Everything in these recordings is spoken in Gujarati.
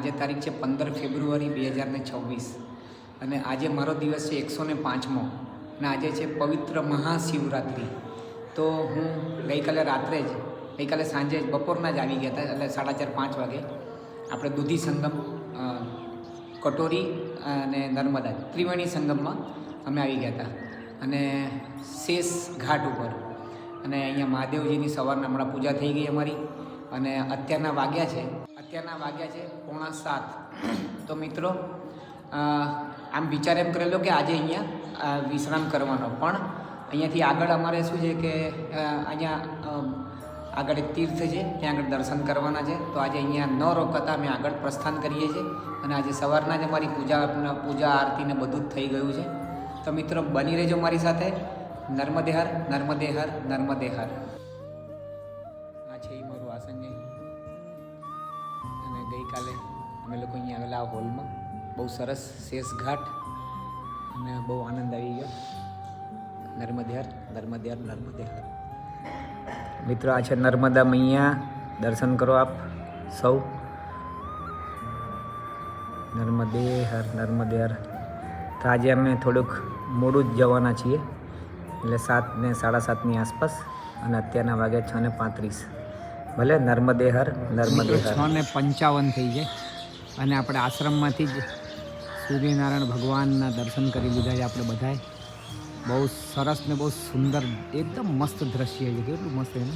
આજે તારીખ છે 15 ફેબ્રુઆરી 2026 અને આજે મારો દિવસ છે 105મો અને આજે છે પવિત્ર મહાશિવરાત્રિ. તો હું ગઈકાલે સાંજે બપોરના જ આવી ગયા હતા, એટલે 4:30-5 વાગે આપણે દૂધી સંગમ, કટોરી અને નર્મદા ત્રિવેણી સંગમમાં અમે આવી ગયા હતા અને શેષ ઘાટ ઉપર. અને અહીંયા મહાદેવજીની સવારના હમણાં પૂજા થઈ ગઈ અમારી અને અત્યારના વાગ્યા છે 6:45. તો મિત્રો આમ વિચાર એમ કરેલો કે આજે અહીંયા વિશ્રામ કરવાનો, પણ અહીંયાથી આગળ અમારે શું છે કે અહીંયા આગળ એક તીર્થ છે, ત્યાં આગળ દર્શન કરવાના છે. તો આજે અહીંયા ન રોકાતા અમે આગળ પ્રસ્થાન કરીએ છીએ અને આજે સવારના જ અમારી પૂજા આરતીને બધું જ થઈ ગયું છે. તો મિત્રો બની રહેજો મારી સાથે. નર્મદે હર, નર્મદે હર, નર્મદે હર. આ છે એ મારું આસન છે અને ગઈકાલે અમે લોકો અહીંયા આવેલા આ હોલમાં. બહુ સરસ શેષ ઘાટ અને બહુ આનંદ આવી ગયો. નર્મદે હર, નર્મદે હર, નર્મદે હર. મિત્રો આ છે નર્મદા મૈયા, દર્શન કરો આપ સૌ. નર્મદે હર, નર્મદે હર. તો આજે અમે થોડુંક મોડું જ જવાના છીએ, એટલે 7 ને 7:30ની આસપાસ, અને અત્યારના વાગે 6:35. ભલે નર્મદે હર, નર્મદે હર. 6:55 થઈ જાય અને આપણે આશ્રમમાંથી જ સૂર્યનારાયણ ભગવાનના દર્શન કરી લીધા છે આપણે બધાએ. બહુ સરસ ને બહુ સુંદર, એકદમ મસ્ત દ્રશ્ય છે. કેટલું મસ્ત છે ને.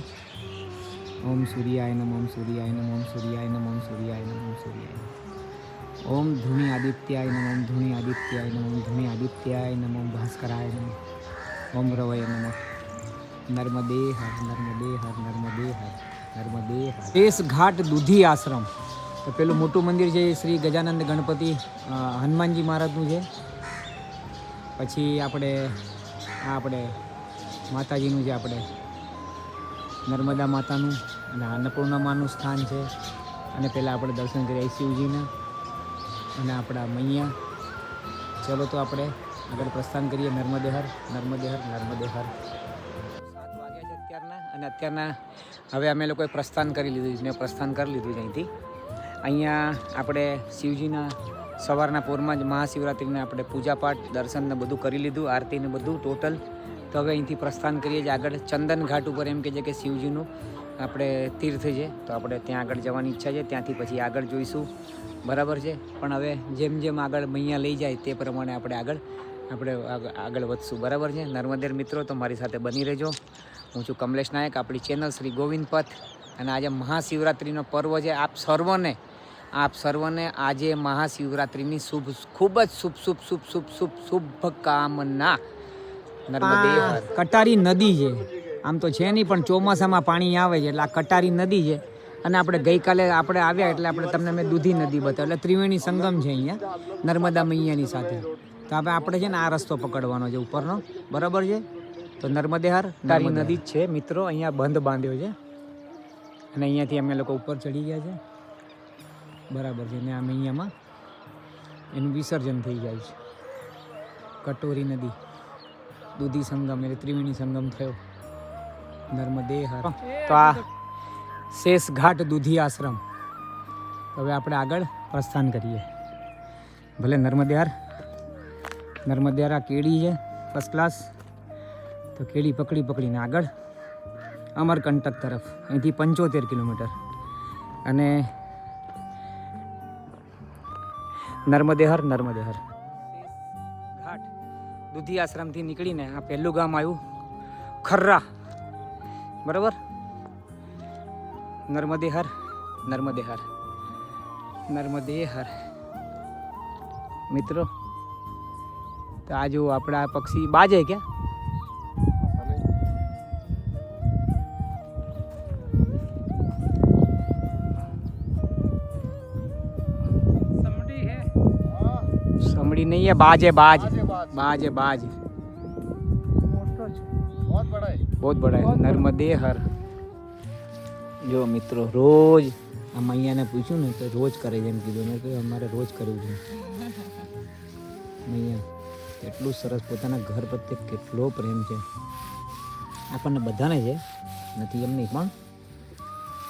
ઓમ સૂર્યાય નમઃ, ઓમ સૂર્યાય નમઃ, ઓમ સૂર્યાય નમઃ, ઓમ સૂર્યાય નમઃ, ઓમ સૂર્યાય નમઃ. ઓમ ધૂણી આદિત્યાય નમઃ, ઓમ ધૂણી આદિત્યાય નમઃ, ઓમ ધૂણી આદિત્યાય નમઃ, ઓમ ભાસ્કરાય નમઃ, ઓમ રવય નમઃ. નર્મદે હર, નર્મદે હર, નર્મદે હર, નર્મદે હર. શેષ ઘાટ દૂધી આશ્રમ. તો પેલું મોટું મંદિર છે એ શ્રી ગજાનંદ ગણપતિ હનુમાનજી મહારાજનું છે. પછી આપણે માતાજીનું છે, આપણે નર્મદા માતાનું અને અન્નપૂર્ણા માનું સ્થાન છે. અને પહેલાં આપણે દર્શન કરીએ શિવજીના અને આપણા મૈયા. ચલો તો આપણે આગળ પ્રસ્થાન કરીએ. નર્મદે હર, નર્મદે હર, નર્મદે હર. 7 વાગ્યા છે અત્યારના, અને અત્યારના હવે અમે લોકોએ પ્રસ્થાન કરી લીધું છે. મેં પ્રસ્થાન કરી લીધું છે અહીંથી. અહીંયા આપણે શિવજીના સવારના પૂરમાં જ મહાશિવરાત્રિને આપણે પૂજાપાઠ, દર્શન ને બધું કરી લીધું, આરતી ને બધું ટોટલ. તો હવે અહીંથી પ્રસ્થાન કરીએ છીએ આગળ ચંદન ઘાટ ઉપર. એમ કે છે કે શિવજીનું આપણે તીર્થ છે, તો આપણે ત્યાં આગળ જવાની ઈચ્છા છે. ત્યાંથી પછી આગળ જોઈશું, બરાબર છે. પણ હવે જેમ જેમ આગળ મૈયા લઈ જાય તે પ્રમાણે આપણે આગળ વધશું, બરાબર છે. નર્મદેર મિત્રો તો મારી સાથે બની રહેજો. હું છું કમલેશ નાયક, આપણી ચેનલ શ્રી ગોવિંદ પથ. અને આજે મહાશિવરાત્રિનો પર્વ છે. આપ સર્વને આજે મહાશિવરાત્રિની ખૂબ જ શુભકામના. નર્મદે હર. કટારી નદી છે, આમ તો છે નહીં, પણ ચોમાસામાં પાણી આવે છે એટલે આ કટારી નદી છે. અને આપણે ગઈકાલે આપણે આવ્યા એટલે આપણે તમને મેં દૂધી નદી બતાવી, એટલે ત્રિવેણી સંગમ છે અહીંયા નર્મદા મૈયાની સાથે. તો હવે આપણે છે ને આ રસ્તો પકડવાનો છે ઉપરનો, બરાબર છે. તો નર્મદે હર, કટારી નદી જ છે મિત્રો. અહીંયા બંધ બાંધ્યો છે અને અહીંયાથી અમે લોકો ઉપર ચડી ગયા છે, બરાબર છે. ને આ મૈયામાં એનું વિસર્જન થઈ જાય છે. કટોરી નદી, દૂધી સંગમ એટલે ત્રિવેણી સંગમ થયો. નર્મદે હર. તો આ શેષ ઘાટ દૂધી આશ્રમ. હવે આપણે આગળ પ્રસ્થાન કરીએ. ભલે નર્મદે હર, નર્મદે હર. આ કેડી છે ફર્સ્ટ ક્લાસ. તો કેડી પકડીને આગળ અમરકંટક તરફ, અહીંથી 75 કિલોમીટર. અને નર્મદે હર, નર્મદે હર. ઘાટ દૂધી આશ્રમથી નીકળીને આ પહેલું ગામ આવ્યું ખર્રા, બરાબર. નર્મદે હર, નર્મદે હર, નર્મદે હર. મિત્રો તો આ જો આપણા પક્ષી બાજે ક્યાં समड़ी नहीं है, बाज है, बाज है, बाज. बहुत बड़ा है. नर्मदे हर. जो મિત્રો રોજ આ મૈયાને પૂછ્યું ને તો રોજ કરે છે એમ કીધું. મેં કહ્યું અમારે રોજ કરવું છે. મૈયા કેટલું સરસ, પોતાના ઘર પ્રત્યે કેટલો પ્રેમ છે. આપણને બધાને છે, નથી એમ નહીં, પણ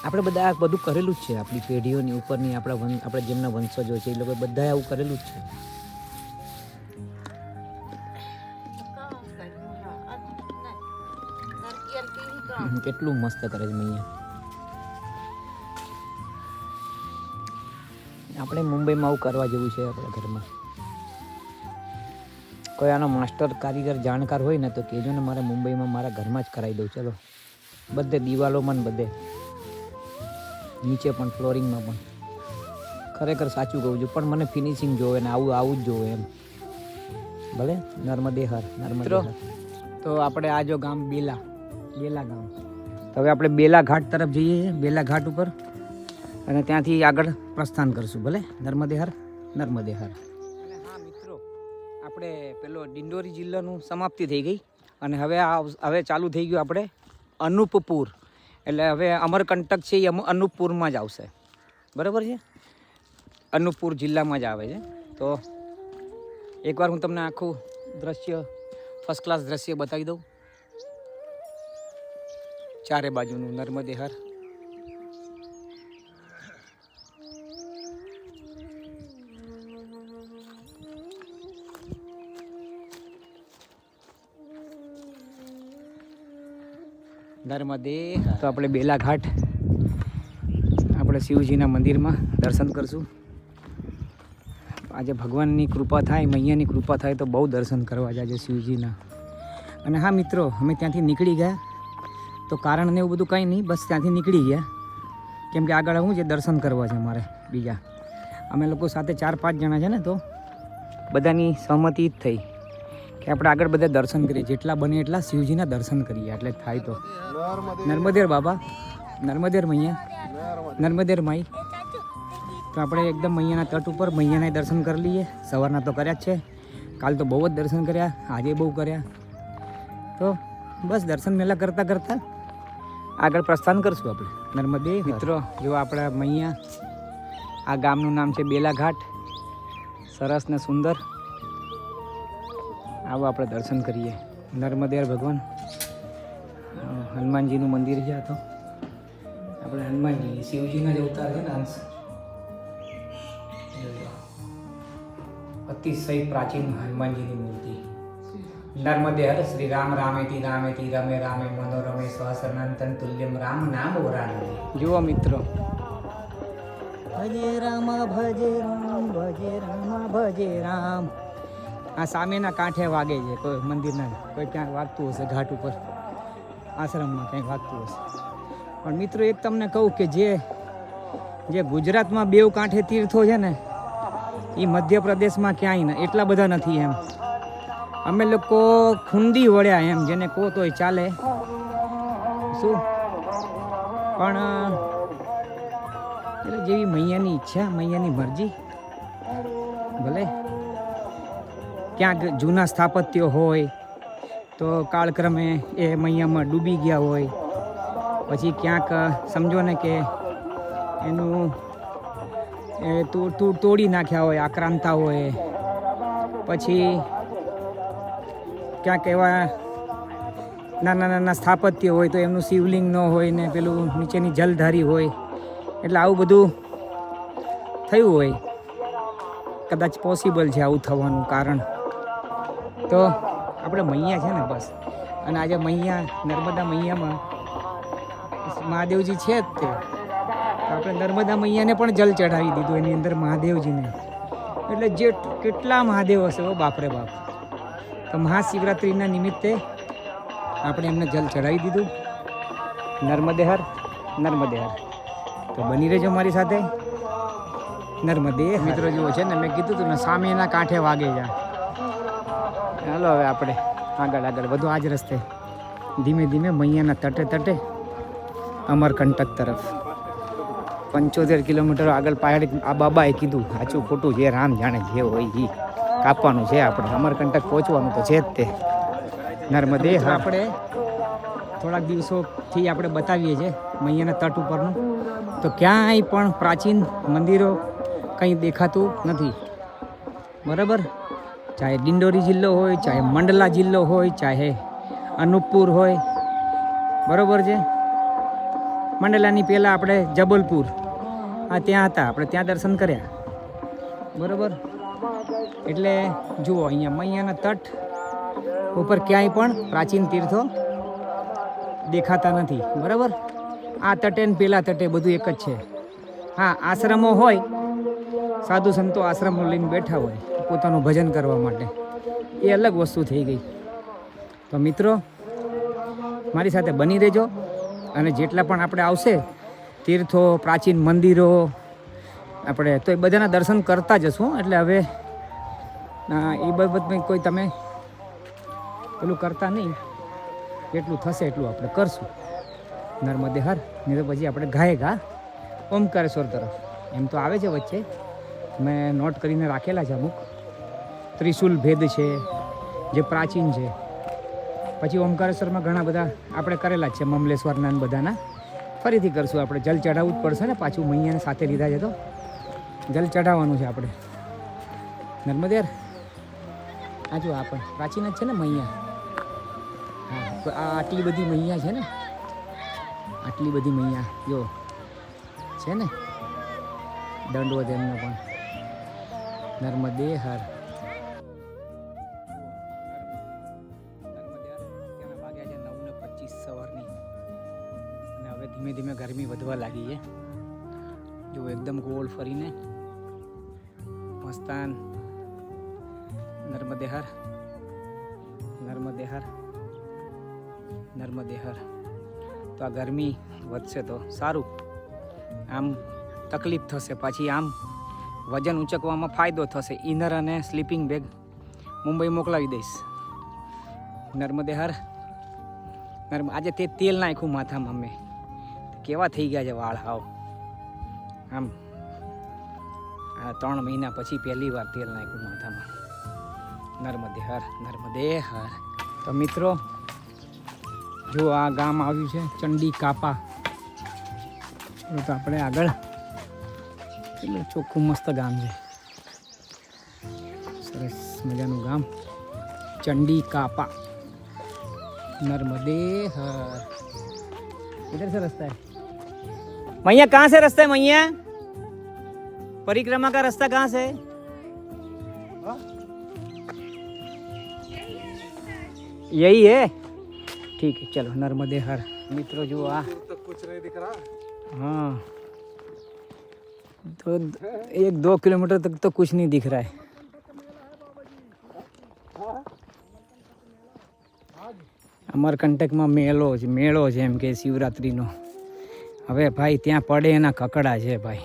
આપણે બધા આ બધું કરેલું જ છે, આપણી પેઢીઓની ઉપરની આપણે જેમના વંશજો છે એ લોકો બધાએ આવું કરેલું જ છે. કેટલું મસ્ત કરે છે મૈયા. આપણે મુંબઈમાં આવું કરવા જેવું છે. આપણા ઘરમાં કોઈ આનો માસ્ટર કારીગર જાણકાર હોય ને તો કહેજો ને, મારે મુંબઈમાં મારા ઘરમાં જ કરાવી દઉં. ચલો, બધે દિવાલોમાં ને બધે નીચે પણ ફ્લોરિંગમાં પણ. ખરેખર સાચું કહું છું, પણ મને ફિનિશિંગ જોવે ને આવું જ જોવે એમ. ભલે નર્મદે હર. તો આપણે આ જો ગામ બેલા ગામ, તો હવે આપણે બેલા ઘાટ તરફ જઈએ છીએ, બેલા ઘાટ ઉપર, અને ત્યાંથી આગળ પ્રસ્થાન કરશું. ભલે નર્મદે હર. અને હા મિત્રો, આપણે પેલો ડિંડોરી જિલ્લાનું સમાપ્તિ થઈ ગઈ અને હવે ચાલુ થઈ ગયું આપણે અનુપપુર. એટલે હવે અમરકંટક છે એ અનુપપુરમાં જ આવશે. બરાબર છે, અનુપપુર જિલ્લામાં જ આવે છે. તો એકવાર હું તમને આખું દ્રશ્ય, ફર્સ્ટ ક્લાસ દ્રશ્ય બતાવી દઉં. ચારે બાજુનું નર્મદે હર. નર્મદે. તો આપણે બેલા ઘાટ, આપણે શિવજીના મંદિરમાં દર્શન કરશું. આજે ભગવાનની કૃપા થાય, મૈયાની કૃપા થાય તો બહુ દર્શન કરવા જાય શિવજીના. અને હા મિત્રો, અમે ત્યાંથી નીકળી ગયા તો કારણ ને એવું બધું કંઈ નહીં, બસ ત્યાંથી નીકળી ગયા. કેમ કે આગળ શું છે, દર્શન કરવા છે મારે બીજા. અમે લોકો સાથે 4-5 જણા છે ને, તો બધાની સહમતિ જ થઈ કે આપણે આગળ બધા દર્શન કરીએ, જેટલા બને એટલા શિવજીના દર્શન કરીએ. એટલે થાય તો નર્મદેર બાબા, નર્મદેર મૈયા, નર્મદેર માઈ. તો આપણે એકદમ મૈયાના તટ ઉપર મૈયાના દર્શન કરી લઈએ. સવારના તો કર્યા જ છે, કાલ તો બહુ જ દર્શન કર્યા, આજે બહુ કર્યા. તો બસ દર્શન મેલા કરતાં આગળ પ્રસ્થાન કરશું આપણે નર્મદે. મિત્રો જો આપણા મૈયા, આ ગામનું નામ છે બેલા ઘાટ. સરસ ને સુંદર. આવો આપણે દર્શન કરીએ. નર્મદેર ભગવાન, હનુમાનજીનું મંદિર છે. તો આપણે હનુમાનજી, શિવજીના જ અવતાર છે ને અંશ. અતિશય પ્રાચીન હનુમાનજીની મૂર્તિ. નર્મદે હર. શ્રી રામ રામેતિ રમે રામે મનોરમે સહસ્રનંદન તુલ્યમ રામ નામ ઓરાને. જુઓ મિત્રો, ભજે રામ ભજે રામ ભજે રામ ભજે રામ. આ સામેના કાંઠે વાગે છે, કોઈ મંદિરના, કોઈ ક્યાંક વાગતું હશે, ઘાટ ઉપર આશ્રમમાં ક્યાંક વાગતું હશે. પણ મિત્રો એક તમને કહું કે જે ગુજરાતમાં બેવ કાંઠે તીર્થો છે ને, એ મધ્યપ્રદેશમાં ક્યાંય ને એટલા બધા નથી એમ. અમે લોકો ખૂંદી વળ્યા એમ, જેને કહો તોય ચાલે શું. પણ એટલે જેવી મૈયાની ઈચ્છા, મૈયાની મરજી. ભલે ક્યાંક જૂના સ્થાપત્યો હોય તો કાળક્રમે એ મૈયામાં ડૂબી ગયા હોય, પછી ક્યાંક સમજો ને કે એનું તોડી નાખ્યા હોય, આક્રાંતા હોય. પછી ક્યાંક એવા નાના સ્થાપત્ય હોય તો એમનું શિવલિંગ ન હોય ને પેલું નીચેની જલધારી હોય. એટલે આવું બધું થયું હોય, કદાચ પોસિબલ છે આવું થવાનું કારણ. તો આપણે મૈયા છે ને બસ. અને આજે મૈયા, નર્મદા મૈયામાં મહાદેવજી છે જ તે. આપણે નર્મદા મૈયાને પણ જલ ચઢાવી દીધું એની અંદર મહાદેવજીને. એટલે કેટલા મહાદેવ હશે હો, બાપરે બાપ. તો મહાશિવરાત્રિના નિમિત્તે આપણે એમને જલ ચઢાવી દીધું. નર્મદે હર. તો બની રહેજો મારી સાથે. નર્મદે મિત્રો જેવો છે ને, મેં કીધું હતું ને સામેના કાંઠે વાગે જા. ચાલો હવે આપણે આગળ બધું આ જ રસ્તે ધીમે ધીમે મૈયાના તટે અમરકંટક તરફ. 75 કિલોમીટર આગળ પહાડ. આ બાબાએ કીધું, સાચું ખોટું જે રામ જાણે, જે હોય એ કાપવાનું છે. આપણે અમરકંટક પહોંચવાનું તો છે જ તે. નર્મદે આપણે થોડાક દિવસોથી આપણે બતાવીએ છીએ મૈયાના તટ ઉપરનું, તો ક્યાંય પણ પ્રાચીન મંદિરો કંઈ દેખાતું નથી. બરાબર, ચાહે ડિંડોરી જિલ્લો હોય, ચાહે મંડલા જિલ્લો હોય, ચાહે અનુપપુર હોય. બરાબર છે. મંડલાની પહેલાં આપણે જબલપુર ત્યાં હતા, આપણે ત્યાં દર્શન કર્યા બરાબર. એટલે જુઓ અહીંયા મૈયાના તટ ઉપર ક્યાંય પણ પ્રાચીન તીર્થો દેખાતા નથી બરાબર. આ તટે ને પેલા તટે બધું એક જ છે. હા, આશ્રમો હોય, સાધુ સંતો આશ્રમો લઈને બેઠા હોય પોતાનું ભજન કરવા માટે, એ અલગ વસ્તુ થઈ ગઈ. તો મિત્રો મારી સાથે બની રહેજો, અને જેટલા પણ આપણે આવશે તીર્થો, પ્રાચીન મંદિરો, આપણે તો એ બધાના દર્શન કરતા જશું. એટલે હવે એ બાબતમાં કોઈ તમે પેલું કરતા નહીં, જેટલું થશે એટલું આપણે કરશું. નર્મદે હર, નહીં તો પછી આપણે ઘા ઓમકારેશ્વર તરફ એમ તો આવે છે વચ્ચે, મેં નોટ કરીને રાખેલા છે અમુક. ત્રિશુલ ભેદ છે જે પ્રાચીન છે. પછી ઓમકારેશ્વરમાં ઘણા બધા આપણે કરેલા જ છે, મમલેશ્વરના બધાના. ફરીથી કરશું આપણે. જલ ચઢાવવું જ પડશે ને પાછું, મૈયાને સાથે લીધા છે તો જલ ચઢાવવાનું છે આપણે. નર્મદેર આ જો આ પણ પ્રાચીન જ છે ને મૈયા. હા, તો આ આટલી બધી મૈયા છે ને, આટલી બધી મૈયા જો છે ને. દંડવત એમનો પણ. નર્મદે હર. ધીમે ધીમે ગરમી વધવા લાગી છે. જો એકદમ ગોળ ફરીને મસ્તાન. નર્મદે હર, નર્મદે હર, નર્મદે હર. તો આ ગરમી વધશે તો સારું, આમ તકલીફ થશે પાછી, આમ વજન ઉંચકવામાં ફાયદો થશે. ઇનર અને સ્લીપિંગ બેગ મુંબઈ મોકલાવી દઈશ. નર્મદે હર. આજે તે તેલ નાખ્યું માથામાં, અમે કેવા થઈ ગયા છે વાળ હાવ. આમ 3 મહિના પછી પહેલી વાર તેલ નાખ્યું માથામાં. નર્મદે હર, નર્મદે હર. તો મિત્રો જો આ ગામ આવ્યું છે ચંડી કાપા. તો આપણે આગળ એટલું ચોખ્ખું મસ્ત ગામ છે, સરસ મજાનું ગામ ચંડી કાપા. नर्मदे हर. इधर से रास्ता है मैया. कहाँ से रास्ता है मैया? परिक्रमा का रास्ता कहाँ से है? यही है, ठीक है चलो. नर्मदे हर. मित्रों जो आ तो कुछ नहीं दिख रहा. हाँ, तो 1-2 किलोमीटर तक तो कुछ नहीं दिख रहा है. અમરકંટકમાં મેળો છે એમ કે શિવરાત્રિનો. હવે ભાઈ ત્યાં પડે એના કકડા છે ભાઈ.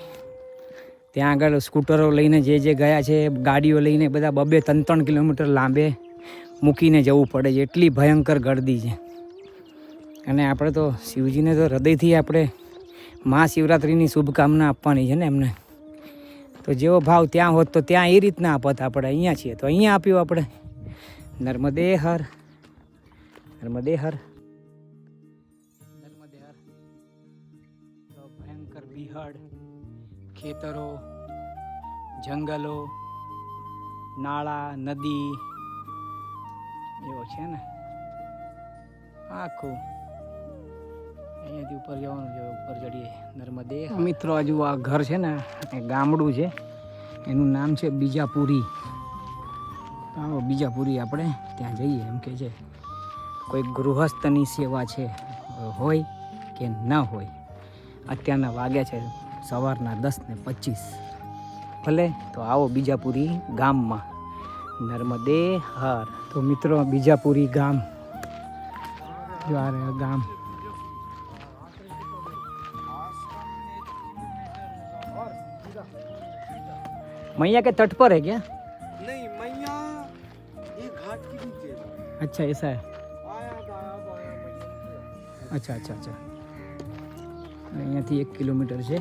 ત્યાં આગળ સ્કૂટરો લઈને જે ગયા છે, ગાડીઓ લઈને બધા 2-3 કિલોમીટર લાંબે મૂકીને જવું પડે છે. એટલી ભયંકર ગર્દી છે. અને આપણે તો શિવજીને તો હૃદયથી આપણે મહાશિવરાત્રિની શુભકામના આપવાની છે ને એમને. તો જેવો ભાવ ત્યાં હોત તો ત્યાં એ રીતના આપત. આપણે અહીંયા છીએ તો અહીંયા આપ્યું આપણે. નર્મદે હર, નર્મદે હર, નર્મદે હર. તો ભયંકર બિહાડ, ખેતરો, જંગલો, નાળા, નદી એવો છે ને આખું. અહીંયાથી ઉપર જવાનું છે, ઉપર ચડીએ. નર્મદે. મિત્રો હજુ આ ઘર છે ને એ ગામડું છે, એનું નામ છે બીજાપુરી. આવો બીજાપુરી આપણે ત્યાં જઈએ એમ કે છે. કોઈ ગૃહસ્થની સેવા છે, હોય કે ન હોય. અત્યારના વાગ્યા છે સવારના 10:25. ભલે તો આવો બીજાપુરી ગામમાં. નર્મદે હર. તો મિત્રો બીજાપુરી ગામ જો આ રહ્યા ગામ. मैया के तट पर है क्या? नहीं, मैया ये घाट के नीचे है. अच्छा ऐसा है. आया अच्छा. અહીંયાથી 1 કિલોમીટર છે.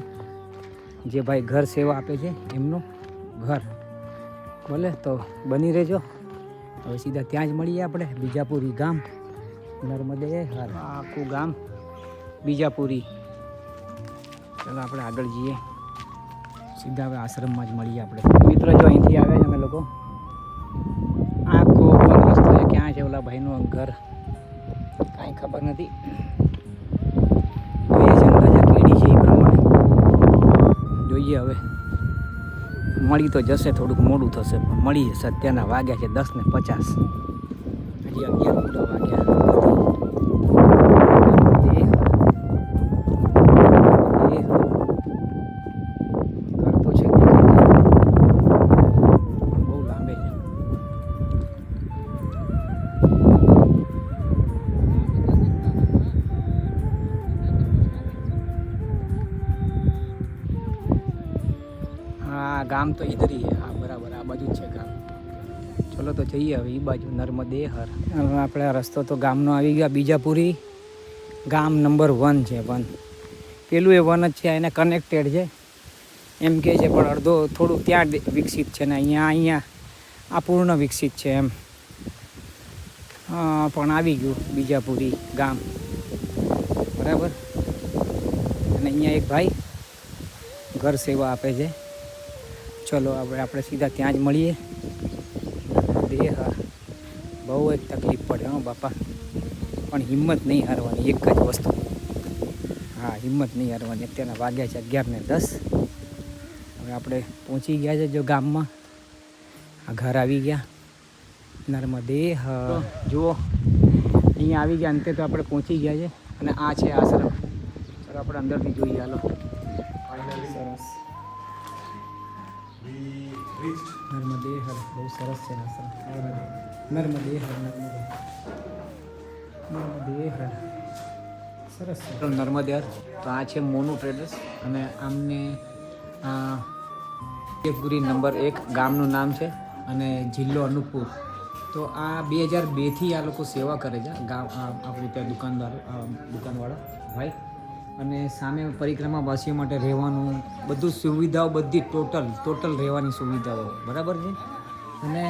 જે ભાઈ ઘર સેવા આપે છે એમનું ઘર. બોલે તો બની રહેજો. હવે સીધા ત્યાં જ મળીએ આપણે. બીજાપુરી ગામ, નર્મદે હર. આખું ગામ બીજાપુરી. ચાલો આપણે આગળ જઈએ. સીધા હવે આશ્રમમાં જ મળીએ આપણે. મિત્રો જો અહીંથી આવે છે અમે લોકો. આખો બંધ રસ્તો છે. ક્યાં છે ઓલા ભાઈનું ઘર કાંઈ ખબર નથી. એ છે અંદાજા જોઈએ હવે મળી તો જશે, થોડુંક મોડું થશે પણ મળી જશે. અત્યારના વાગ્યા છે 10:50, હજી 11 પૂરા વાગ્યા. કરતો છે બહુ લાંબે છે. હા ગામ તો ઇધર ही है. હા બરાબર, આ બાજુ જ છે ગામ. ચલો તો જઈએ હવે એ બાજુ નર્મદે હર. હવે આપણે આ રસ્તો તો ગામનો આવી ગયા. બીજાપુરી ગામ નંબર 1 છે. 1 પેલું એ 1 જ છે, એને કનેક્ટેડ છે એમ કહે છે, પણ અડધો થોડું ત્યાં વિકસિત છે ને અહીંયા અપૂર્ણ વિકસિત છે એમ. પણ આવી ગયું બીજાપુરી ગામ, બરાબર. અને અહીંયા એક ભાઈ ઘર સેવા આપે છે. ચલો આપણે સીધા ત્યાં જ મળીએ. બહુ જ તકલીફ પડે હો બાપા, પણ હિંમત નહીં હારવાની, એક જ વસ્તુ. હા, હિંમત નહીં હારવાની. અત્યારના વાગ્યા છે 11:10. હવે આપણે પહોંચી ગયા છે જો ગામમાં. આ ઘર આવી ગયા નર્મદે. હા જુઓ અહીંયા આવી ગયા, અંતે તો આપણે પહોંચી ગયા છે. અને આ છે આશ્રમ. ચાલો આપણે અંદરથી જોઈએ. હાલો, સરસ. નર્મદે હર, બહુ સરસ છે આશ્રમ. નર્મદે હર, નર્મદે હર, સરસ છે નર્મદે હર. તો આ છે મોનુ ટ્રેડર્સ અને આમને બીજાપુરી નંબર 1 ગામનું નામ છે અને જિલ્લો અનુપપુર. તો આ 2002થી આ લોકો સેવા કરે છે ગામ, આપણે ત્યાં દુકાનવાળા ભાઈ. અને સામે પરિક્રમાવાસીઓ માટે રહેવાનું બધું સુવિધાઓ, બધી ટોટલ રહેવાની સુવિધાઓ બરાબર છે. અને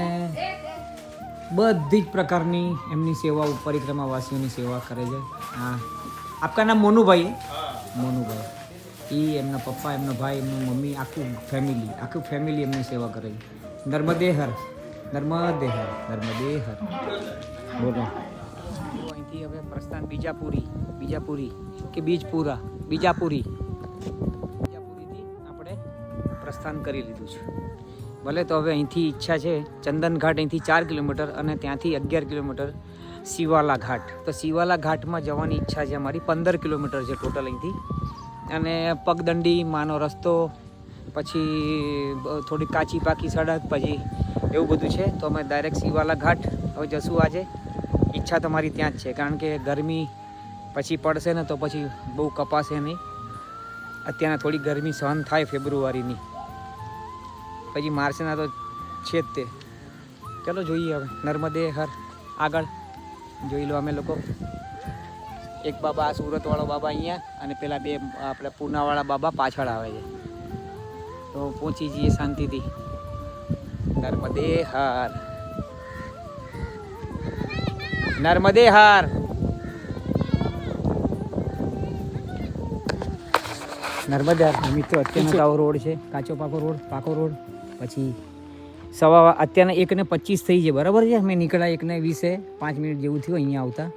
બધી જ પ્રકારની એમની સેવાઓ, પરિક્રમાવાસીઓની સેવા કરે છે. હા, આપકા નામ મોનુભાઈ હે? મોનુભાઈ. એ એમના પપ્પા, એમના ભાઈ, એમની મમ્મી, આખું ફેમિલી એમની સેવા કરે છે. નર્મદે હર, નર્મદે હર, નર્મદે હર. બોલો. અહીંથી હવે પ્રસ્થાન બીજાપુરી કે બીજાપુરીથી આપણે પ્રસ્થાન કરી લીધું છે. ભલે તો હવે અહીંથી ઈચ્છા છે ચંદન ઘાટ, અહીંથી 4 કિલોમીટર અને ત્યાંથી 11 કિલોમીટર શિવાલા ઘાટ. તો શિવાલા ઘાટમાં જવાની ઈચ્છા છે અમારી. 15 કિલોમીટર છે ટોટલ અહીંથી. અને પગદંડી, માનો રસ્તો, પછી થોડી કાચી પાકી સડક, પછી એવું બધું છે. તો અમે ડાયરેક્ટ શિવાલા ઘાટ હવે જશું આજે. ઈચ્છા તમારી ત્યાં જ છે, કારણ કે ગરમી પછી પડશે ને તો પછી બહુ કપાશે નહીં. અત્યારના થોડી ગરમી સહન થાય ફેબ્રુઆરીની, પછી માર્ચના તો છે જ તે. ચલો જોઈએ હવે નર્મદે હર. આગળ જોઈ લો અમે લોકો. એક બાબા, આ સુરતવાળો બાબા અહીંયા, અને પેલા 2 આપણે પૂનાવાળા બાબા પાછળ આવે છે. તો પહોંચી જઈએ શાંતિથી. નર્મદે હર, નર્મદે હર. નર્મદે હર મિત્રો. અત્યારનો તો આવો રોડ છે, કાચો પાકો રોડ. પછી અત્યારના 1:25 થઈ છે, બરાબર છે. મેં નીકળ્યા 1:20, 5 મિનિટ જેવું થયું અહીંયા આવતા.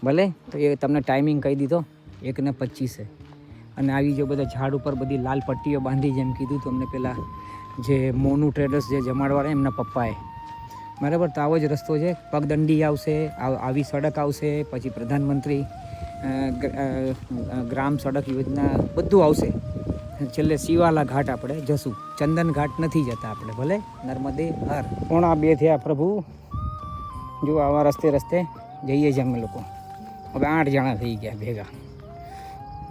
ભલે તો એ તમને ટાઈમિંગ કહી દીધો, 1:25. અને આવી જો બધા ઝાડ ઉપર બધી લાલ પટ્ટીઓ બાંધી, જેમ કીધું તમને પેલા જે મોનુ ટ્રેડર્સ જે જમાડવાળા એમના પપ્પાએ, બરાબર. તો આવો જ રસ્તો છે. પગદંડી આવશે, આવી સડક આવશે, પછી પ્રધાનમંત્રી ગ્રામ સડક યોજના બધું આવશે. છેલ્લે શિવાલા ઘાટ આપણે જશું. ચંદન ઘાટ નથી જતા આપણે. ભલે નર્મદે હર. 1:30 થયા પ્રભુ. જો આવા રસ્તે જઈએ છીએ અમે લોકો. હવે 8 જણા થઈ ગયા ભેગા.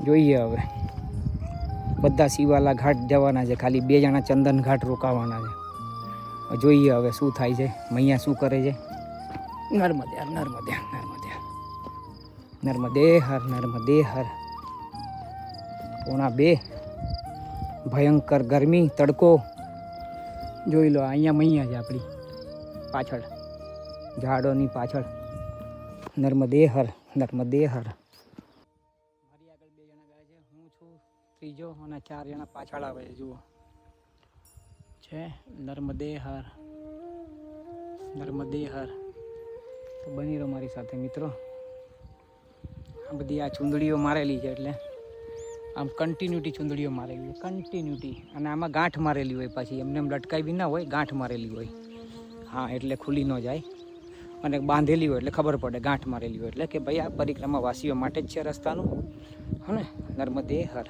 જોઈએ હવે બધા શિવાલા ઘાટ જવાના છે, ખાલી 2 જણા ચંદન ઘાટ રોકાવાના છે. જોઈએ હવે શું થાય છે, મૈયા શું કરે છે. નર્મદે હર, નર્મદે હર, નર્મદે હર, નર્મદે હર, નર્મદે હર. 1:30. ભયંકર ગરમી, તડકો. જોઈ લો અહીંયા મૈયા છે આપણી પાછળ, ઝાડોની પાછળ. નર્મદે હર, નર્મદે હર. મારી આગળ 2 જણા ગયા છે, હું છું ત્રીજો, અને 4 જણા પાછળ આવે છે. જુઓ છે નર્મદે હર, નર્મદે હર. તો બની રહો મારી સાથે મિત્રો. આ બધી આ ચૂંદડીઓ મારેલી છે એટલે આમ કન્ટિન્યુટી ચૂંદડીઓ મારેલી હોય, કન્ટિન્યુટી. અને આમાં ગાંઠ મારેલી હોય પાછી, એમને એમ લટકાઈ બી ના હોય, ગાંઠ મારેલી હોય. હા, એટલે ખુલ્લી ન જાય. અને બાંધેલી હોય એટલે ખબર પડે, ગાંઠ મારેલી હોય એટલે કે ભાઈ આ પરિક્રમાવાસીઓ માટે જ છે રસ્તાનું. હે, નર્મદે હર.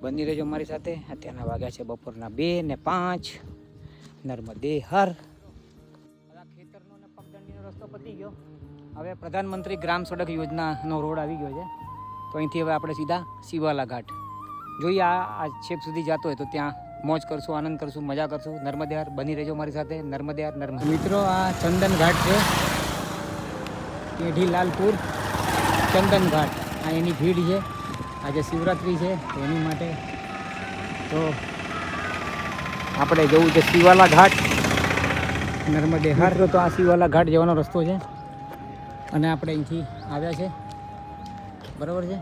બની રહેજો મારી સાથે. અત્યારના વાગ્યા છે બપોરના 2:05. નર્મદે હર. ખેતરનો ને પગદંડીનો રસ્તો પતી ગયો. હવે પ્રધાનમંત્રી ગ્રામ સડક યોજનાનો રોડ આવી ગયો છે. તો અહીંથી હવે આપણે સીધા શિવાલા ઘાટ જોઈએ. આ છેક સુધી જતો હોય તો ત્યાં મોજ કરશું, આનંદ કરશું, મજા કરશું. નર્મદે હર. બની રહેજો મારી સાથે. નર્મદે હર, નર્મદે. મિત્રો, આ ચંદન ઘાટ છે, પેઢી લાલપુર ચંદન ઘાટ. આ એની ભીડ છે. આજે શિવરાત્રિ છે એની માટે. તો આપણે જવું છે શિવાલા ઘાટ. નર્મદે હર. તો આ શિવાલા ઘાટ જવાનો રસ્તો છે અને આપણે અહીંથી આવ્યા છે, બરાબર છે.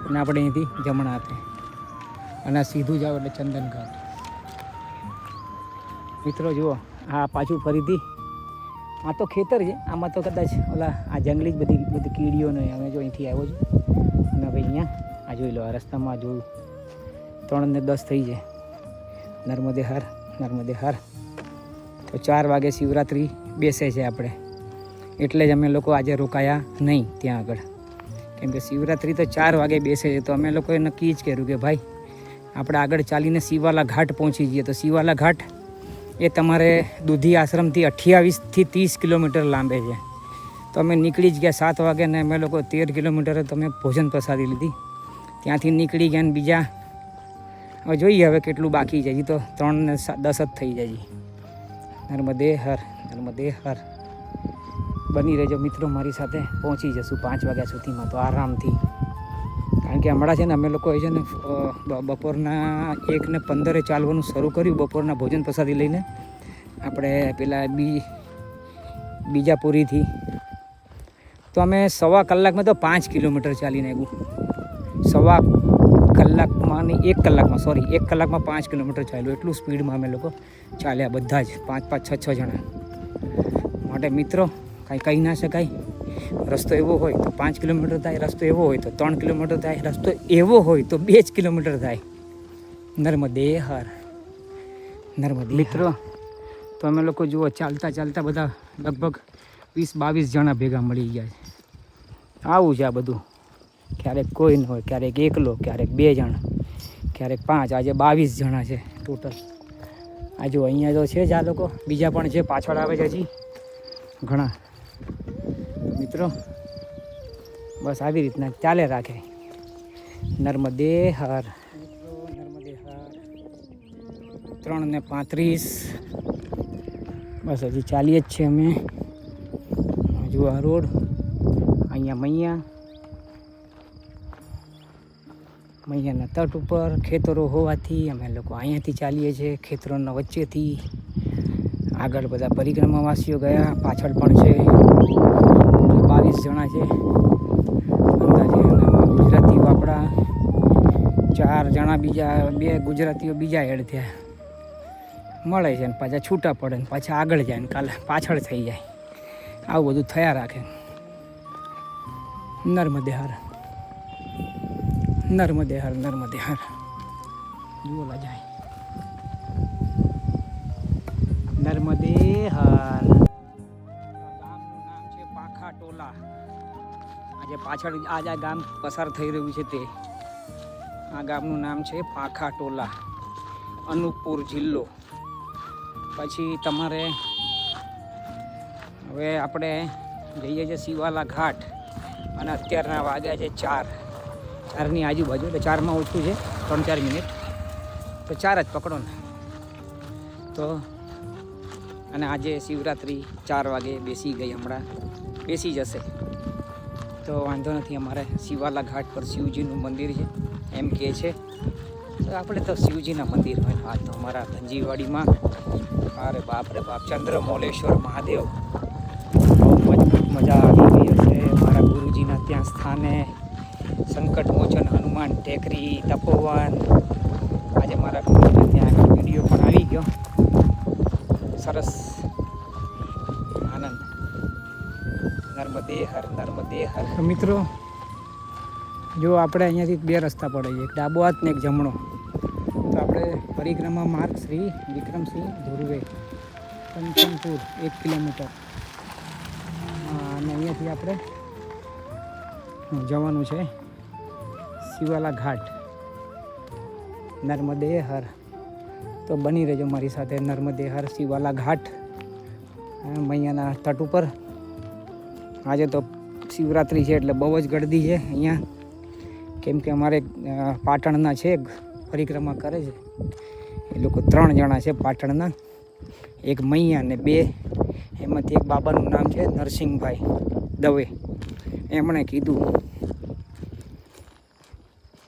અને આપણે અહીંથી જમણા હાથે અને સીધું જાવ એટલે ચંદન ઘાટ. મિત્રો જુઓ, આ પાછું ફરીથી આ તો ખેતર છે. આમાં તો કદાચ ઓલા આ જંગલી જ બધી કીડીઓને અમે જો અહીંથી આવ્યો છું. અને ભાઈ અહીંયા આ જોઈ લો, આ રસ્તામાં જોયું 3:10 થઈ જાય. નર્મદે હર, નર્મદે હર. તો 4 વાગે શિવરાત્રિ બેસે છે આપણે, એટલે જ અમે લોકો આજે રોકાયા નહીં ત્યાં આગળ. કેમ કે શિવરાત્રિ તો 4 વાગે બેસે છે. તો અમે લોકોએ નક્કી જ કર્યું કે ભાઈ આપણે આગળ ચાલીને શિવાલા ઘાટ પહોંચી જઈએ. તો શિવાલા ઘાટ એ તમારે દૂધી આશ્રમથી 28 થી 30 કિલોમીટર લાંબે છે. તો અમે નીકળી જ ગયા 7 વાગે ને અમે લોકો 13 કિલોમીટરે તમે ભોજન પ્રસાદી લીધી. ત્યાંથી નીકળી ગયા ને બીજા હવે જોઈએ હવે કેટલું બાકી છે. હજી તો 3:10 જ થઈ જાય. નર્મદે હર, નર્મદે હર. બની રહેજો મિત્રો મારી સાથે. પહોંચી જશું 5 વાગ્યા સુધીમાં તો આરામથી. કારણ કે હમણાં છે ને અમે લોકોએ છે ને બપોરના 1:15 ચાલવાનું શરૂ કર્યું. બપોરના ભોજન પ્રસાદી લઈને આપણે પેલા બીજાપુરીથી. તો અમે 1.25 કલાકમાં તો 5 કિલોમીટર ચાલીને આવ્યું. 1.25 કલાકમાં નહીં, 1 કલાકમાં, સોરી 1 કલાકમાં 5 કિલોમીટર ચાલ્યું. એટલું સ્પીડમાં અમે લોકો ચાલ્યા બધા જ, 5-5, 6-6 જણા. માટે મિત્રો કાંઈ કહી ના શકાય. રસ્તો એવો હોય તો 5 કિલોમીટર થાય, રસ્તો એવો હોય તો 3 કિલોમીટર થાય, રસ્તો એવો હોય તો 2 જ કિલોમીટર થાય. નર્મદે હર, નર્મદે. મિત્રો, તો અમે લોકો જુઓ ચાલતા બધા લગભગ 20-22 જણા ભેગા મળી ગયા છે. આવું છે આ બધું. ક્યારેક કોઈ ન હોય, ક્યારેક એકલો, ક્યારેક 2 જણ, ક્યારેક 5. આજે 22 જણા છે ટોટલ. આ જો અહીંયા તો છે જ આ લોકો, બીજા પણ છે, પાછળ આવે છે હજી ઘણા. મિત્રો બસ આવી રીતના ચાલે રાખે. નર્મદે હર, નર્મદે હર. 3:35. બસ હજી ચાલીએ જ છે અમે. જુઓ આ રોડ. અહીંયા મૈયાના તટ ઉપર ખેતરો હોવાથી અમે લોકો અહીંયાથી ચાલીએ છીએ, ખેતરોના વચ્ચેથી. આગળ બધા પરિક્રમાવાસીઓ ગયા, પાછળ પણ છે. 22 જણા છે અંદાજે. અને ગુજરાતીઓ આપણા 4 જણા, બીજા 2 ગુજરાતીઓ બીજા એડ થયા મળે છે ને પાછા છૂટા પડે ને પાછા આગળ જાય ને કાલે પાછળ થઈ જાય. આવું બધું થયા રાખે. નર્મદે હર, નર્મદે હર, નર્મદે હર. જુઓ જાય નર્મદે હર. ગામનું નામ છે પાખાટોલા. આજે પાછળ આ ગામ પસાર થઈ રહ્યું છે તે આ ગામનું નામ છે પાખાટોલા, અનુપપુર જિલ્લો. પછી તમારે હવે આપણે જઈએ છીએ શિવાલા ઘાટ. અને અત્યારના વાગ્યા છે 4ની આજુબાજુ. એટલે 4માં ઓછું છે, 3-4 મિનિટ. તો 4 જ પકડો ને. તો અને આજે શિવરાત્રિ 4 વાગે બેસી ગઈ, હમણાં બેસી જશે. તો વાંધો નથી. અમારે શિવાલા ઘાટ પર શિવજીનું મંદિર છે એમ કહે છે. તો આપણે તો શિવજીના મંદિર હોય. આ તો અમારા ધનજીવાડીમાં, અરે બાપ રે બાપ, ચંદ્રમૌલેશ્વર મહાદેવ. બહુ મજા આવી ગઈ હશે મારા ગુરુજીના ત્યાં સ્થાને. સંકટમોચન હનુમાન ટેકરી, તપોવન. આજે મારા ગુરુજીના ત્યાં આગળ વિડીયો પણ આવી ગયો. સરસ આનંદ. નર્મદે હર, નર્મદે હર. મિત્રો જો આપણે અહીંયાથી બે રસ્તા પડે છે, એક ડાબો હાથ ને એક જમણો. તો આપણે પરિક્રમા માર્ગ શ્રી વિક્રમસિંહ ધુર્વે કંચનપુર 1 કિલોમીટર, અને અહીંયાથી આપણે જવાનું છે શિવાલા ઘાટ, નર્મદે હર. તો બની રહેજો મારી સાથે. નર્મદે હર શિવાલા ઘાટ મૈયાના તટ ઉપર. આજે તો શિવરાત્રિ છે એટલે બહુ જ ગળદી છે અહીંયા, કેમ કે અમારે પાટણના છે પરિક્રમા કરે છે એ લોકો 3 જણા છે પાટણના, એક મૈયા ને 2, એમાંથી એક બાબાનું નામ છે નરસિંહભાઈ દવે. એમણે કીધું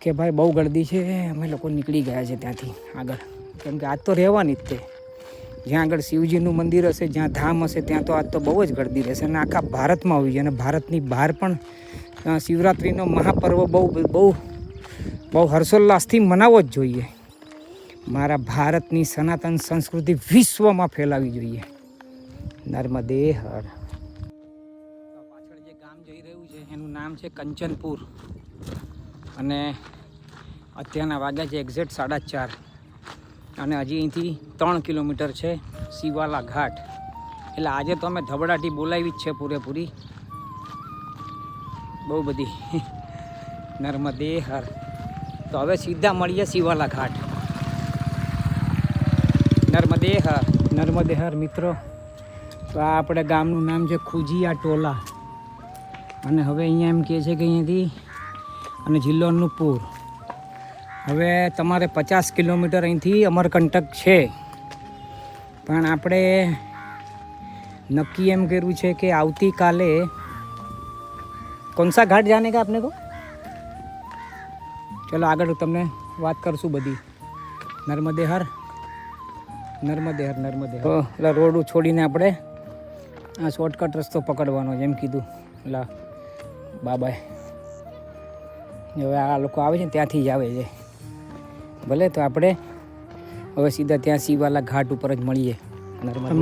કે ભાઈ બહુ ગળદી છે, અમે લોકો નીકળી ગયા છે ત્યાંથી આગળ, કેમ કે આજ તો રહેવાની જ તે. જ્યાં આગળ શિવજીનું મંદિર હશે, જ્યાં ધામ હશે, ત્યાં તો આજ તો બહુ જ ગળદી રહેશે. અને આખા ભારતમાં આવી જાય, અને ભારતની બહાર પણ શિવરાત્રિનો મહાપર્વ બહુ હર્ષોલ્લાસથી મનાવવો જ જોઈએ. મારા ભારતની સનાતન સંસ્કૃતિ વિશ્વમાં ફેલાવી જોઈએ. નર્મદે હર. પાછળ જે ગામ જઈ રહ્યું છે એનું નામ છે કંચનપુર, અને અત્યારના વાગ્યા છે એક્ઝેક્ટ 4:30, અને હજી અહીંથી 3 કિલોમીટર છે શિવાલા ઘાટ. એટલે આજે તો અમે ધબડાટી બોલાવી જ છે પૂરેપૂરી, બહુ બધી. નર્મદે હર. તો હવે સીધા મળીએ શિવાલા ઘાટ. નર્મદે હર. નર્મદે હર મિત્રો. તો આ આપણે ગામનું નામ છે ખુજીયા ટોલા, અને હવે અહીંયા એમ કહે છે કે અહીંયાથી, અને જિલ્લો અનુપપુર. હવે તમારે 50 કિલોમીટર અહીંથી અમરકંટક છે, પણ આપણે નક્કી એમ કર્યું છે કે આવતીકાલે કોનસા ઘાટ જાને કા આપને કો. ચલો આગળ તમને વાત કરશું બધી. નર્મદે હર. નર્મદે હર. નર્મદે હર. એટલે રોડ છોડીને આપણે આ શોર્ટકટ રસ્તો પકડવાનો છે એમ કીધું એટલે બાબાએ. હવે આ લોકો આવે છે ત્યાંથી જ આવે છે. ભલે, તો આપણે હવે સીધા ત્યાં શિવાલા ઘાટ ઉપર જ મળીએ.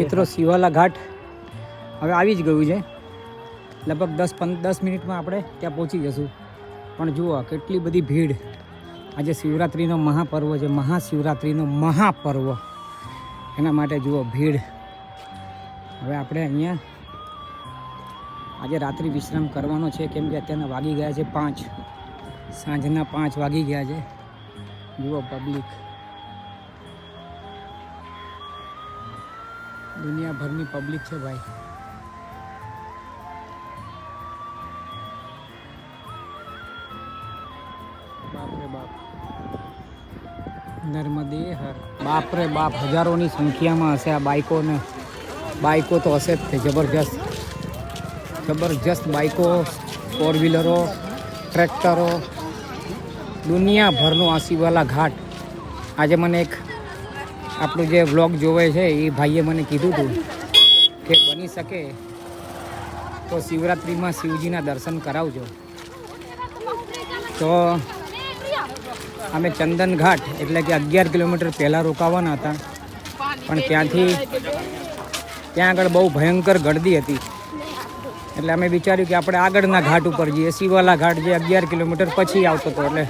મિત્રો શિવાલા ઘાટ હવે આવી જ ગયું છે, લગભગ 10 મિનિટમાં આપણે ત્યાં પહોંચી જશું. પણ જુઓ કેટલી બધી ભીડ. આજે શિવરાત્રિનો મહાપર્વ છે, મહાશિવરાત્રિનો મહાપર્વ, એના માટે જુઓ ભીડ. હવે આપણે અહીંયા આજે રાત્રિ વિશ્રામ કરવાનો છે, કેમ કે અત્યારના વાગી ગયા છે 5, સાંજના 5 વાગી ગયા છે. જુઓ પબ્લિક, દુનિયાભરની પબ્લિક છે ભાઈ. બાપરે બાપ. નર્મદે હર. બાપરે બાપ, હજારોની સંખ્યામાં હશે આ બાઈકોને. બાઈકો તો હશે જ તે, જબરજસ્ત બાઈકો, 4 વ્હીલરો, ટ્રેક્ટરો, દુનિયાભરનો આ શિવાલા ઘાટ. આજે મને એક આપણું જે વ્લોગ જોવે છે એ ભાઈએ મને કીધું હતું કે બની શકે તો શિવરાત્રિમાં શિવજીના દર્શન કરાવજો. તો અમે ચંદન ઘાટ એટલે કે 11 કિલોમીટર પહેલાં રોકાવાના હતા, પણ ત્યાં આગળ બહુ ભયંકર ગળદી હતી, એટલે અમે વિચાર્યું કે આપણે આગળના ઘાટ ઉપર જઈએ, શિવાલા ઘાટ જે 11 કિલોમીટર પછી આવતો હતો. એટલે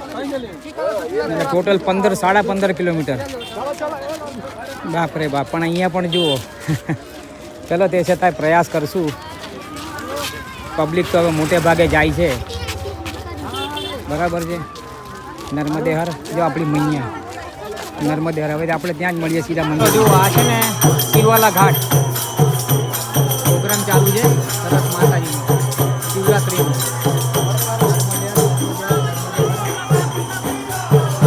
ટોટલ 15-15.5 કિલોમીટર. બાપરે બાપ. પણ અહીંયા પણ જુઓ. ચલો તે છતાંય પ્રયાસ કરશું. પબ્લિક તો હવે મોટે ભાગે જાય છે, બરાબર છે. નર્મદે હર. જો આપણી મૈયા નર્મદે હર. હવે આપણે ત્યાં જ મળીએ સીધા મંદિર. જો આ છે ને શિવાલા ઘાટ પ્રોગ્રામ ચાલુ છે સરસ માતાજીનો શિવરાત્રિનો.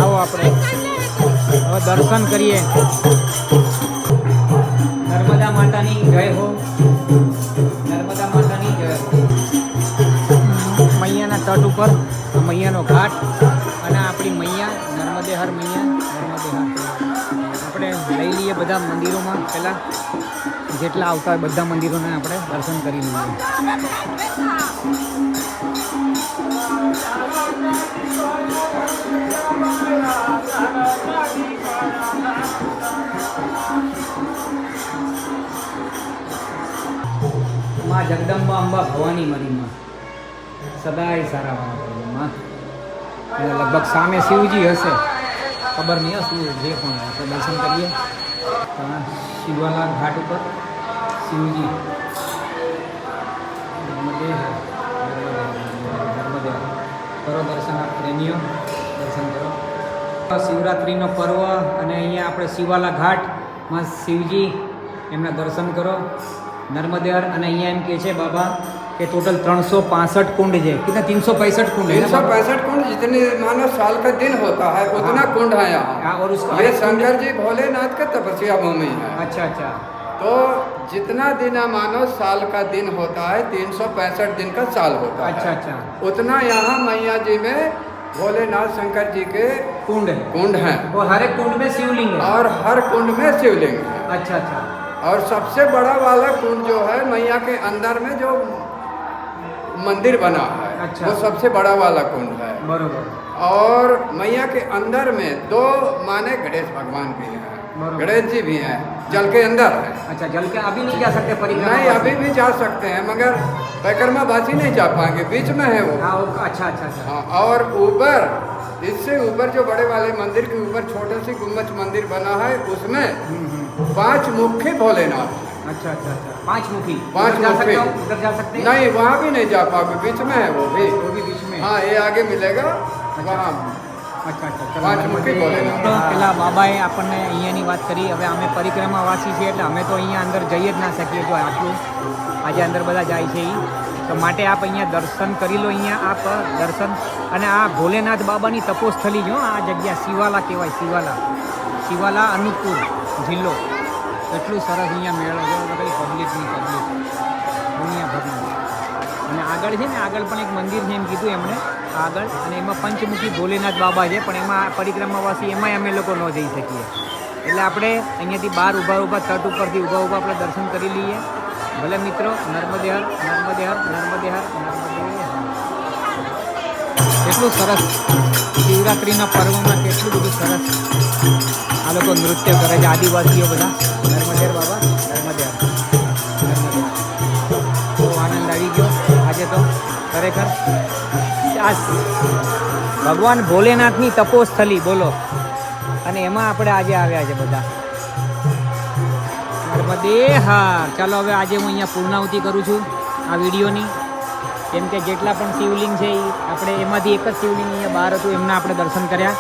આવો આપણે હવે દર્શન કરીએ. નર્મદા માતાની જય હો. નર્મદા માતાની જય હો. મૈયાના તટ ઉપર મૈયાનો ઘાટ, અને આપણી મૈયા નર્મદે હર. મૈયા નર્મદે હર. આપણે લઈ લઈએ બધા મંદિરોમાં, પહેલાં જેટલા આવતા હોય બધા મંદિરોને આપણે દર્શન કરી લઈએ. માં જગદંબા અંબા ભવાની મારી માં સદાય સારા માં. અને લગભગ સામે શિવજી હશે, ખબર નહીં શું જે પણ આપણે દર્શન કરીએ. શિવાલા ઘાટ ઉપર શિવજી નર્મદે કરો દર્શન, આપ પ્રેમીઓ દર્શન કરો. શિવરાત્રિનો પર્વ અને અહીંયા આપણે શિવાલા ઘાટમાં શિવજી એમના દર્શન કરો નર્મદેહર. અને અહીંયા એમ કહે છે બાબા कि टोटल 365 कुंड है. कितना 365 कुंड है? 365 कुंड, जितने मानो साल का दिन होता है उतना कुंड है यहाँ. और उसका ये शंकर जी भोलेनाथ का तपस्या भूमि है. अच्छा अच्छा. तो जितना दिन मानो साल का दिन होता है 365 दिन का साल होता है. अच्छा अच्छा. उतना यहाँ मैया जी में भोलेनाथ शंकर जी के कुंड हैं. वो हर एक कुंड में शिवलिंग है और हर कुंड में शिवलिंग है. अच्छा अच्छा. और सबसे बड़ा वाला कुंड जो है मैया के अंदर में जो मंदिर बना है, अच्छा, वो सबसे बड़ा वाला कुंड है. बरोबर. और मैया के अंदर में 2 माने गणेश भगवान भी हैं, गणेश जी भी हैं, जल के अंदर है. अच्छा, जल के अभी नहीं जा सकते परिक्रमा? नहीं, अभी भी जा सकते हैं मगर परिक्रमा वासी नहीं जा पाएंगे, बीच में है वो. हाँ, अच्छा अच्छा अच्छा. हाँ, और ऊपर इससे ऊपर जो बड़े वाले मंदिर के ऊपर छोटे सी गुम्बज मंदिर बना है, उसमें 5 मुखी भोलेनाथ. अच्छा अच्छा अच्छा. 5 मुखी. 5 मुखी. उधर जा सकते हैं? नहीं, वहाँ भी नहीं जा पाओगे, बीच में है वो भी बीच में. हाँ, ये आगे मिलेगा वहाँ. અચ્છા અચ્છા. 5 મુખી ભોલેનાથ. પેલા બાબાએ આપણને અહીંયાની વાત કરી. હવે અમે પરિક્રમાવાસી છીએ એટલે અમે તો અહીંયા અંદર જઈ જ ના શકીએ. જો આટલું આજે અંદર બધા જાય છે તો માટે આપ અહીંયા દર્શન કરી લો. અહીંયા આપ દર્શન. અને આ ભોલેનાથ બાબાની તપોસ્થલી જો આ જગ્યા શિવાલા કહેવાય. શિવાલા અનુપપુર જિલ્લો. એટલું સરસ અહીંયા મેળો છે. કઈ પબ્લિકની દુનિયાભરનું. અને આગળ છે ને, આગળ પણ એક મંદિર છે એમ કીધું એમણે આગળ. અને એમાં પંચમુખી ભોલેનાથ બાબા છે, પણ એમાં પરિક્રમાવાસી એમાંય અમે લોકો ન જઈ શકીએ. એટલે આપણે અહીંયાથી બહાર ઊભા તટ ઉપરથી ઊભા આપણે દર્શન કરી લઈએ. ભલે મિત્રો, નર્મદેહર નર્મદેહર નર્મદેહર નર્મદેહર. કેટલું સરસ શિવરાત્રિના પર્વમાં કેટલું બધું સરસ આ લોકો નૃત્ય કરે છે, આદિવાસીઓ બધા. નર્મદેહર બાબા, નર્મદેહર નર્મદેહર. બહુ આનંદ આવી ગયો આજે તો ખરેખર. આ ભગવાન ભોલેનાથની તપોસ્થલી બોલો. અને એમાં આપણે આજે આવ્યા છે બધા. નર્મદેહર. ચાલો હવે આજે હું અહીંયા પૂર્ણાહુતિ કરું છું આ વિડીયોની. કેમ કે જેટલા પણ શિવલિંગ છે એ આપણે એમાંથી એક જ શિવલિંગ અહીંયા બહાર હતું, એમના આપણે દર્શન કર્યા.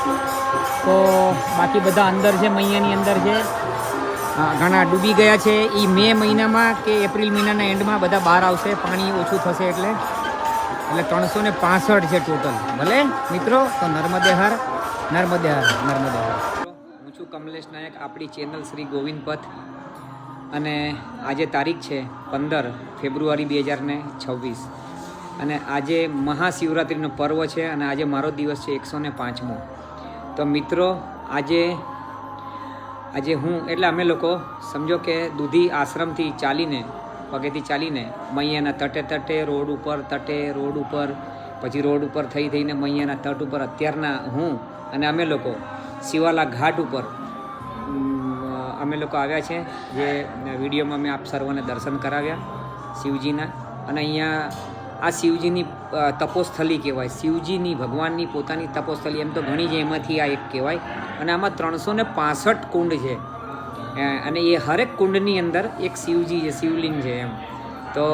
તો બાકી બધા અંદર છે, મૈયાની અંદર છે. ઘણા ડૂબી ગયા છે. એ મે મહિનામાં કે એપ્રિલ મહિનાના એન્ડમાં બધા બહાર આવશે, પાણી ઓછું થશે એટલે 365 છે ટોટલ. ભલે મિત્રો, તો નર્મદેહર નર્મદેહર નર્મદેહર. હું છું કમલેશ નાયક, આપણી ચેનલ શ્રી ગોવિંદ પથ. અને આજે તારીખ છે 15 ફેબ્રુઆરી 2026. અને આજે મહાશિવરાત્રિનો પર્વ છે અને આજે મારો દિવસ છે 105મો. તો મિત્રો, આજે હું એટલે અમે લોકો સમજો કે દૂધી આશ્રમથી ચાલીને, પગેથી ચાલીને મૈયાના તટે રોડ ઉપર પછી રોડ ઉપર થઈને મૈયાના તટ ઉપર અત્યારના હું અને અમે લોકો શિવાલા ઘાટ ઉપર અમે લોકો આવ્યા છે. જે વિડીયોમાં મેં આપ સર્વને દર્શન કરાવ્યા શિવજીના. અને અહીંયા આ શિવજીની તપોસ્થલી કહેવાય. શિવજીની, ભગવાનની પોતાની તપોસ્થલી એમ તો ઘણી છે, એમાંથી આ એક કહેવાય. અને આમાં 365 કુંડ છે. અને એ હરેક કુંડની અંદર એક શિવજી છે, શિવલિંગ છે એમ. તો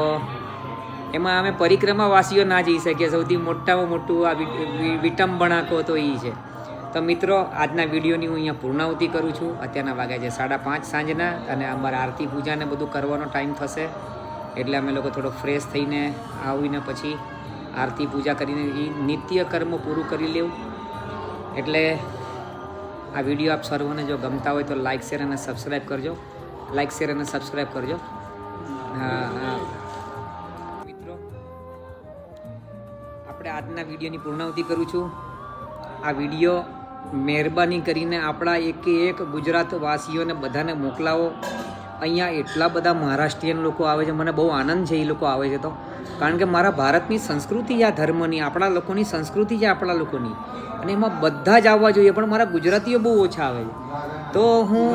એમાં અમે પરિક્રમાવાસીઓ ના જઈ શકીએ. સૌથી મોટામાં મોટું આ વિટંબણા કહો તો એ છે. તો મિત્રો, આજના વિડીયોની હું અહીંયા પૂર્ણાહુતિ કરું છું. અત્યારના વાગ્યા છે 5:30 સાંજના. અને અમારે આરતી પૂજાને બધું કરવાનો ટાઈમ થશે એટલે અમે લોકો થોડો ફ્રેશ થઈને આવીને પછી આરતી પૂજા કરીને એ નિત્ય કર્મ પૂરું કરી લેવું. એટલે આ વિડીયો આપ સર્વને જો ગમતા હોય તો લાઇક શેર અને સબસ્ક્રાઈબ કરજો. મિત્રો, આપણે આજના વિડીયોની પૂર્ણાહુતિ કરું છું. આ વિડીયો મહેરબાની કરીને આપણા એક ગુજરાતવાસીઓને બધાને મોકલાવો. અહીંયા એટલા બધા મહારાષ્ટ્રીયન લોકો આવે છે, મને બહુ આનંદ છે એ લોકો આવે છે તો. કારણ કે મારા ભારતની સંસ્કૃતિ છે, આ ધર્મની, આપણા લોકોની સંસ્કૃતિ છે આપણા લોકોની, અને એમાં બધા જ આવવા જોઈએ. પણ મારા ગુજરાતીઓ બહુ ઓછા આવે છે. તો હું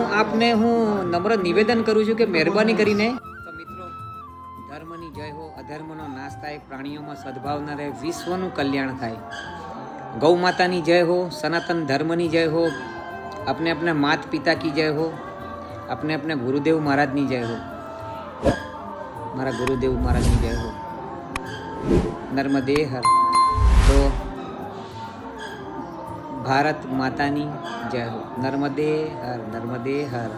નમ્ર નિવેદન કરું છું કે મહેરબાની કરીને. તો મિત્રો, ધર્મની જય હો, અધર્મનો નાશ થાય, પ્રાણીઓમાં સદભાવના રહે, વિશ્વનું કલ્યાણ થાય. गौ माता की जय हो, सनातन धर्म की जय हो, अपने अपने माता पिता की जय हो, अपने अपने गुरुदेव महाराज की जय हो, मारा गुरुदेव महाराज की जय हो। नर्मदे हर। तो भारत माता की जय हो। नर्मदे हर, नर्मदे हर।